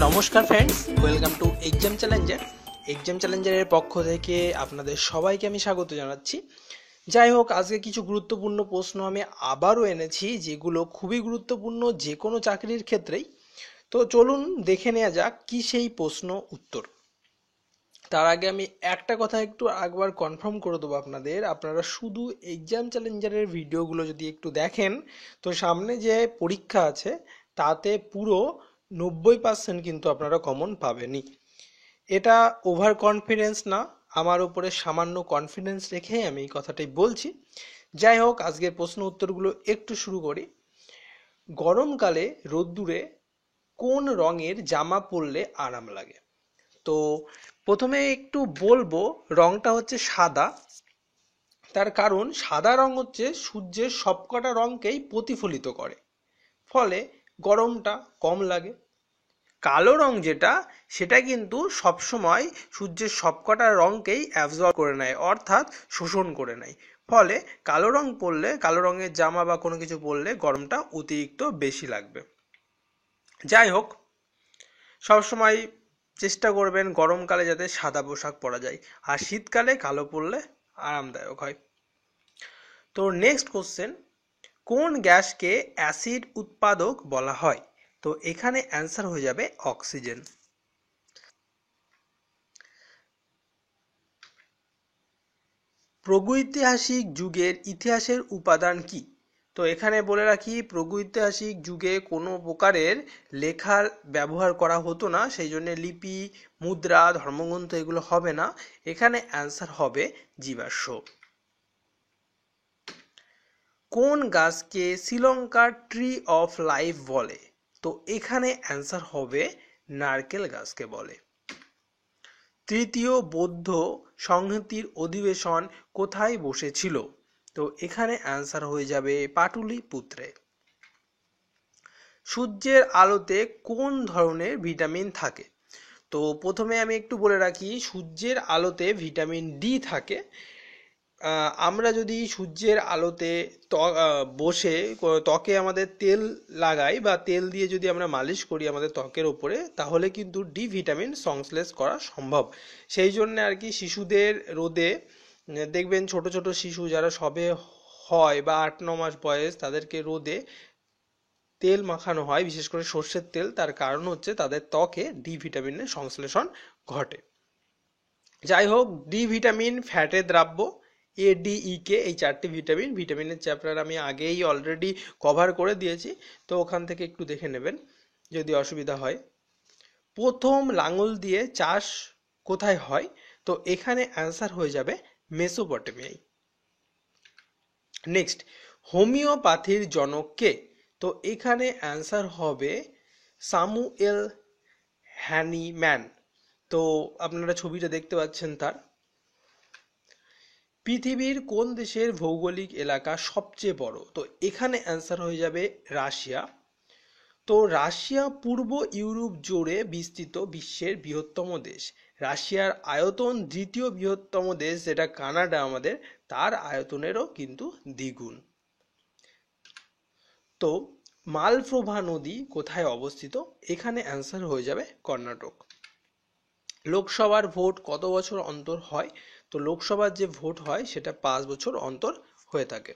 নমস্কার friends, welcome to exam challenger. Exam চ্যালেঞ্জারের পক্ষ থেকে আপনাদের সবাইকে আমি স্বাগত জানাচ্ছি। যাই হোক, আজকে কিছু গুরুত্বপূর্ণ প্রশ্ন আমি আবারও এনেছি, যেগুলো খুবই গুরুত্বপূর্ণ যে কোনো চাকরির ক্ষেত্রেই। তো চলুন দেখে নেওয়া যাক কি সেই প্রশ্ন উত্তর। তার আগে আমি একটা কথা একটু একবার কনফার্ম করে দেবো আপনারা শুধু এক্সাম চ্যালেঞ্জারের ভিডিওগুলো যদি একটু দেখেন, তো সামনে যে পরীক্ষা আছে তাতে পুরো 90% কিন্তু আপনারা কমন পাবেনই। এটা ওভার কনফিডেন্স না, আমার উপরে সামান্য কনফিডেন্স রেখেই আমি এই কথাটাই বলছি। যাই হোক, আজকের প্রশ্ন উত্তরগুলো একটু শুরু করি। গরমকালে রোদ্দুরে কোন রঙের জামা পরলে আরাম লাগে? তো প্রথমে একটু বলবো, রংটা হচ্ছে সাদা। তার কারণ সাদা রং হচ্ছে সূর্যের সবকটা রঙকেই প্রতিফলিত করে, ফলে গরমটা কম লাগে। কালো রং যেটা, সেটা কিন্তু সবসময় সূর্যের সবকটা রঙকেই অ্যাবজর্ব করে নেয়, অর্থাৎ শোষণ করে নেয়। ফলে কালো রং পরলে, কালো রঙের জামা বা কোনো কিছু পরলে গরমটা অতিরিক্ত বেশি লাগবে। যাই হোক, সবসময় চেষ্টা করবেন গরমকালে যাতে সাদা পোশাক পরা যায়, আর শীতকালে কালো পরলে আরামদায়ক হয়। তো নেক্সট কোশ্চেন, কোন গ্যাসকে অ্যাসিড উৎপাদক বলা হয়? তো এখানে অ্যান্সার হয়ে যাবে অক্সিজেন। প্রাগৈতিহাসিক যুগের ইতিহাসের উপাদান কি? তো এখানে বলে রাখি, প্রাগৈতিহাসিক যুগে কোনো প্রকারের লেখার ব্যবহার করা হতো না, সেই জন্য লিপি, মুদ্রা, ধর্মগ্রন্থ এগুলো হবে না। এখানে অ্যান্সার হবে জীবাশ্ম। কোন গাছকে শ্রীলঙ্কার ট্রি অফ লাইফ বলে? তো এখানে অ্যান্সার হবে নারকেল গাছকে বলে। তৃতীয় বৌদ্ধ সংহতির অধিবেশন কোথায় বসেছিল? তো এখানে অ্যান্সার হয়ে যাবে পাটলিপুত্রে। সূর্যের আলোতে কোন ধরনের ভিটামিন থাকে? তো প্রথমে আমি একটু বলে রাখি, সূর্যের আলোতে ভিটামিন ডি থাকে। আমরা যদি সূর্যের আলোতে বসে ত্বকে আমাদের তেল লাগাই বা তেল দিয়ে যদি আমরা মালিশ করি আমাদের ত্বকের ওপরে, তাহলে কিন্তু ডি ভিটামিন সংশ্লেষ করা সম্ভব। সেই জন্য আর কি শিশুদের রোদে দেখবেন, ছোট ছোট শিশু যারা সবে হয় বা 8-9 মাস বয়স, তাদেরকে রোদে তেল মাখানো হয়, বিশেষ করে সর্ষের তেল। তার কারণ হচ্ছে তাদের ত্বকে ডি ভিটামিনের সংশ্লেষণ ঘটে। যাই হোক, ডি ভিটামিন ফ্যাটের দ্রাব্য, এ ডি ই কে, এই চারটি ভিটামিনের চ্যাপ্টার আমি আগেই অলরেডি কভার করে দিয়েছি, তো ওখান থেকে একটু দেখে নেবেন যদি অসুবিধা হয়। প্রথম লাঙল দিয়ে চাষ কোথায় হয়? তো এখানে অ্যান্সার হয়ে যাবে মেসোপটেমিয়ায়। নেক্সট, হোমিওপ্যাথির জনক কে? তো এখানে অ্যান্সার হবে স্যামুয়েল হ্যানিম্যান। তো আপনারা ছবিটা দেখতে পাচ্ছেন তার। পৃথিবীর কোন দেশের ভৌগোলিক এলাকা সবচেয়ে বড়? তো এখানে অ্যান্সার হয়ে যাবে রাশিয়া। তো রাশিয়া পূর্ব ইউরোপ জুড়ে বিস্তৃত বিশ্বের বৃহত্তম দেশ। রাশিয়ার আয়তন দ্বিতীয় বৃহত্তম দেশ যেটা কানাডা আমাদের, তার আয়তনেরও কিন্তু দ্বিগুণ। তো মালপ্রভা নদী কোথায় অবস্থিত? এখানে অ্যান্সার হয়ে যাবে কর্ণাটক। লোকসভার ভোট কত বছর অন্তর হয়? তো লোকসভার যে ভোট হয় সেটা 5 বছর অন্তর হয়ে থাকে।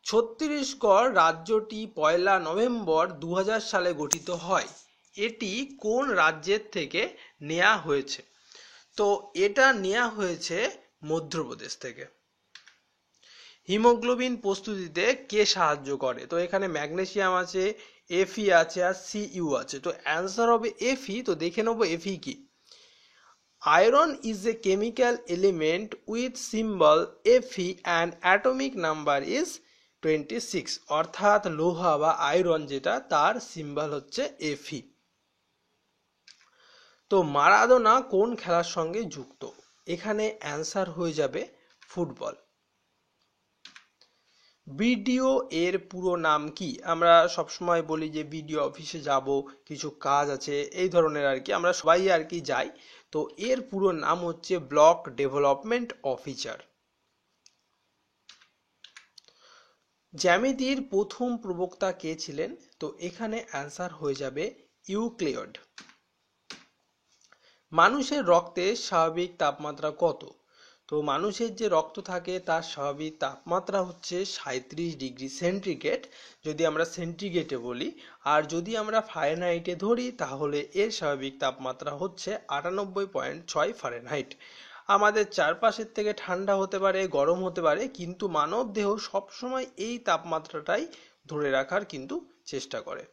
ছত্তিশগড় রাজ্যটি 1 নভেম্বর 2000 সালে গঠিত হয়। এটি কোন রাজ্যের থেকে নেওয়া হয়েছে? তো এটা নেওয়া হয়েছে মধ্যপ্রদেশ থেকে। হিমোগ্লোবিন প্রস্তুতিতে কে সাহায্য করে? তো এখানে ম্যাগনেসিয়াম আছে, এফি আছে, আর সিইউ আছে। তো অ্যান্সার হবে এফি। তো দেখে নেবো এফি কি। Iron is a chemical element with symbol Fe and atomic number is 26, অর্থাৎ লোহা বা আয়রন যেটা, তার সিম্বল হচ্ছে Fe। তো মারাদোনা কোন খেলার সঙ্গে যুক্ত? এখানে অ্যান্সার হয়ে যাবে ফুটবল। বিডিও এর পুরো নাম কি? আমরা সবসময় বলি যে বিডিও অফিসে যাব, কিছু কাজ আছে, এই ধরনের আর কি, আমরা সবাই আর কি যাই। তো এর পুরো নাম হচ্ছে ব্লক ডেভেলপমেন্ট অফিসার। জ্যামিতির প্রথম প্রবক্তা কে ছিলেন? তো এখানে অ্যান্সার হয়ে যাবে ইউক্লিড। মানুষের রক্তে স্বাভাবিক তাপমাত্রা কত? তো মানুষের যে রক্ত থাকে তার স্বাভাবিক তাপমাত্রা হচ্ছে 37°C যদি আমরা সেন্টিগ্রেডে বলি, আর যদি আমরা ফারেনহাইটে ধরি তাহলে এর স্বাভাবিক তাপমাত্রা হচ্ছে 98.6 ফারেনহাইট। আমাদের চারপাশের থেকে ঠান্ডা হতে পারে, গরম হতে পারে, কিন্তু মানব দেহ সবসময় এই তাপমাত্রাটাই ধরে রাখার কিন্তু চেষ্টা করে।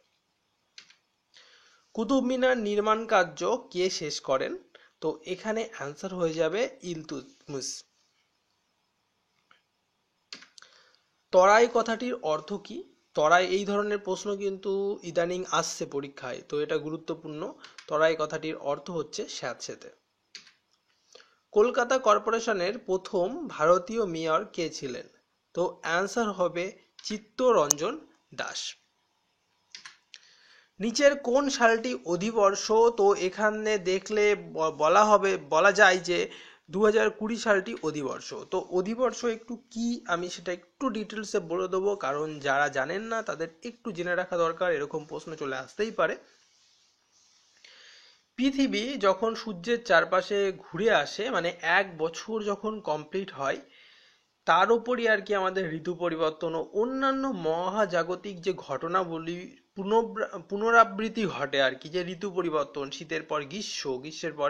কুতুব মিনার নির্মাণ কার্য কে শেষ করেন? তো এখানে অ্যান্সার হয়ে যাবে ইলতুৎমিশ। তরাই কথাটির অর্থ কি? তরাই, এই ধরনের প্রশ্ন কিন্তু ইদানিং আসছে পরীক্ষায়, তো এটা গুরুত্বপূর্ণ। তরাই কথাটির অর্থ হচ্ছে স্যাঁতসেঁতে। কলকাতা কর্পোরেশনের প্রথম ভারতীয় মেয়র কে ছিলেন? তো অ্যান্সার হবে চিত্তরঞ্জন দাস। নিচের কোন সালটি অধিবর্ষ? তো এখানে দেখলে বলা যায় যে 2020 সালটি অধিবর্ষ। তো অধিবর্ষ একটু কি, আমি সেটা একটু ডিটেলসে বলে দেবো, কারণ যারা জানেন না তাদের একটু জেনে রাখা দরকার, এরকম প্রশ্ন চলে আসতেই পারে। পৃথিবী যখন সূর্যের চারপাশে ঘুরে আসে, মানে 1 বছর যখন কমপ্লিট হয়, তার উপরই আর কি আমাদের ঋতু পরিবর্তন ও অন্যান্য মহাজাগতিক যে ঘটনাবলী পুনরাবৃত্তি ঘটে আর কি, যে ঋতু পরিবর্তন, শীতের পর গ্রীষ্ম, গ্রীষ্মের পর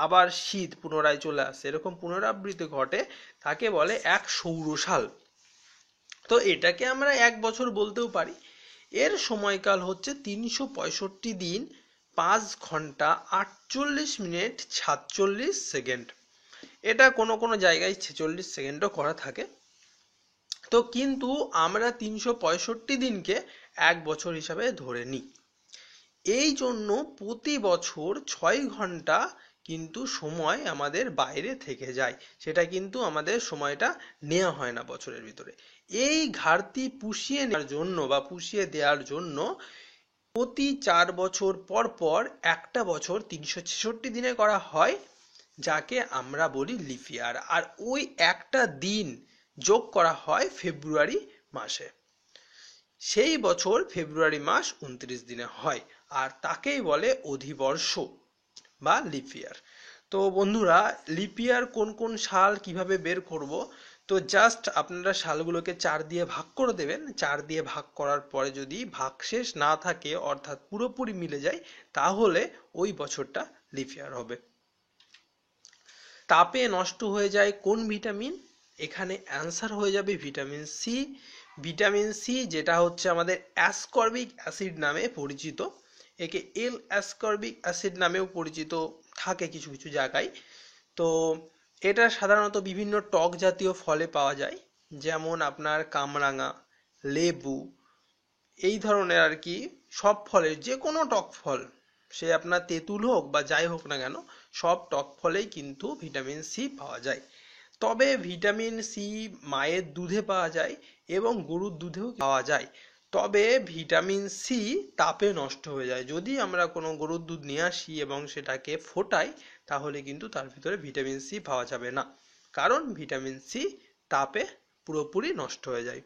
আবার শীত পুনরায় চলে আসে, এরকম পুনরাবৃত্তি ঘটে, তাকে বলে এক সৌরসাল। তো এটাকে আমরা 1 বছর বলতেও পারি। এর সময়কাল হচ্ছে 365 দিন 5 ঘন্টা 48 মিনিট 47 সেকেন্ড। এটা কোনো কোনো জায়গায় 46 সেকেন্ডও করা থাকে। তো কিন্তু আমরা 365 দিনকে 1 বছর হিসাবে ধরে নিই। এই জন্য প্রতি বছর 6 ঘন্টা কিন্তু সময় আমাদের বাইরে থেকে যায়, সেটা কিন্তু আমাদের সময়টা নেওয়া হয় না বছরের ভিতরে। এই ঘাটতি পুষিয়ে নেওয়ার জন্য বা পুষিয়ে দেওয়ার জন্য প্রতি 4 বছর পর পর একটা বছর 366 দিনে করা হয়, যাকে আমরা বলি লিপ ইয়ার। আর ওই একটা দিন যোগ করা হয় ফেব্রুয়ারি মাসে, সেই বছর ফেব্রুয়ারি মাস 29 দিনে হয়, আর তাকেই বলে অধিবর্ষ বা লিপ ইয়ার। তো বন্ধুরা, লিপ ইয়ার কোন কোন সাল কিভাবে বের করব? তো জাস্ট আপনারা সালগুলোকে 4 দিয়ে ভাগ করে দেবেন। 4 দিয়ে ভাগ করার পরে যদি ভাগশেষ না থাকে, অর্থাৎ পুরোপুরি মিলে যায়, তাহলে ওই বছরটা লিপ ইয়ার হবে। তাপে নষ্ট হয়ে যায় কোন ভিটামিন? এখানে অ্যান্সার হয়ে যাবে ভিটামিন সি। ভিটামিন সি, যেটা হচ্ছে আমাদের অ্যাসকর্বিক অ্যাসিড নামে পরিচিত, একে এল অ্যাসকর্বিক অ্যাসিড নামেও পরিচিত থাকে কিছু কিছু জায়গায়। তো এটা সাধারণত বিভিন্ন টক জাতীয় ফলে পাওয়া যায়, যেমন আপনার কামরাঙা, লেবু, এই ধরনের আর কি সব ফলের, যে কোনো টক ফল, সে আপনার তেঁতুল হোক বা যাই হোক না কেন, সব টক ফলেই কিন্তু ভিটামিন সি পাওয়া যায়। তবে ভিটামিন সি মায়ের দুধে পাওয়া যায় এবং গরুর দুধেও পাওয়া যায়। তবে ভিটামিন সি তাপে নষ্ট হয়ে যায়। যদি আমরা কোনো গরুর দুধ নিয়ে আসি এবং সেটাকে ফোটাই, তাহলে কিন্তু তার ভিতরে ভিটামিন সি পাওয়া যাবে না, কারণ ভিটামিন সি তাপে পুরোপুরি নষ্ট হয়ে যায়।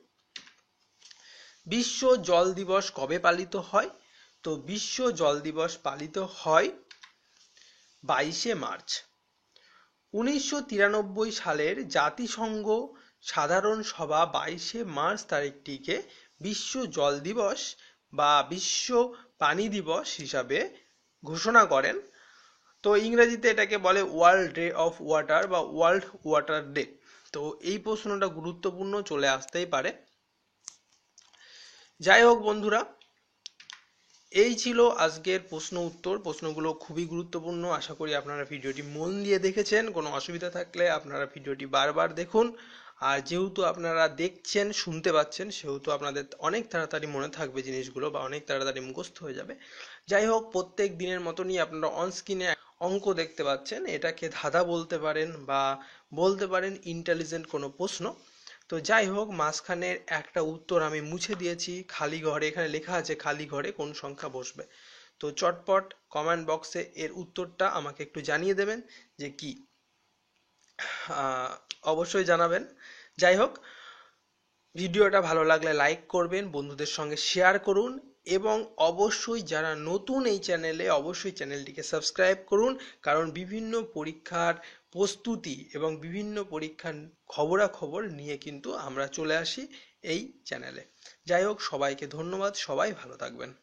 বিশ্ব জল দিবস কবে পালিত হয়? তো বিশ্ব জল দিবস পালিত হয় 22শে মার্চ। 1993 সালের জাতিসংঘ সাধারণ সভা 22শে মার্চ তারিখটিকে বিশ্ব জল দিবস বা বিশ্ব পানি দিবস হিসাবে ঘোষণা করেন। তো ইংরেজিতে এটাকে বলে ওয়ার্ল্ড ডে অফ ওয়াটার বা ওয়ার্ল্ড ওয়াটার ডে। তো এই প্রশ্নটা গুরুত্বপূর্ণ, চলে আসতেই পারে। যাই হোক বন্ধুরা, এই ছিল আজকের প্রশ্ন উত্তর। প্রশ্নগুলো খুবই গুরুত্বপূর্ণ, আশা করি আপনারা ভিডিওটি মন দিয়ে দেখেছেন। কোনো অসুবিধা থাকলে আপনারা ভিডিওটি বারবার দেখুন। আর যেহেতু আপনারা দেখছেন, শুনতে পাচ্ছেন, সেহেতু আপনাদের অনেক তাড়াতাড়ি মনে থাকবে জিনিসগুলো, বা অনেক তাড়াতাড়ি মুখস্থ হয়ে যাবে। যাই হোক, প্রত্যেক দিনের মতনই আপনারা অন স্ক্রিনে অঙ্ক দেখতে পাচ্ছেন, এটাকে ধাঁধা বলতে পারেন বা বলতে পারেন ইন্টেলিজেন্ট কোনো প্রশ্ন। তো যাই হোক, মাঝখানের একটা উত্তর আমি মুছে দিয়েছি, খালি ঘরে, এখানে লেখা আছে খালি ঘরে কোন সংখ্যা বসবে। তো চটপট কমেন্ট বক্সে এর উত্তরটা আমাকে একটু জানিয়ে দেবেন যে কি, অবশ্যই জানাবেন। যাই হোক, ভিডিওটা ভালো লাগলে লাইক করবেন, বন্ধুদের সঙ্গে শেয়ার করুন এবং অবশ্যই যারা নতুন এই চ্যানেলে, অবশ্যই চ্যানেলটিকে সাবস্ক্রাইব করুন, কারণ বিভিন্ন পরীক্ষার প্রস্তুতি এবং বিভিন্ন পরীক্ষার খবরাখবর নিয়ে কিন্তু আমরা চলে আসি এই চ্যানেলে। যাই হোক, সবাইকে ধন্যবাদ, সবাই ভালো থাকবেন।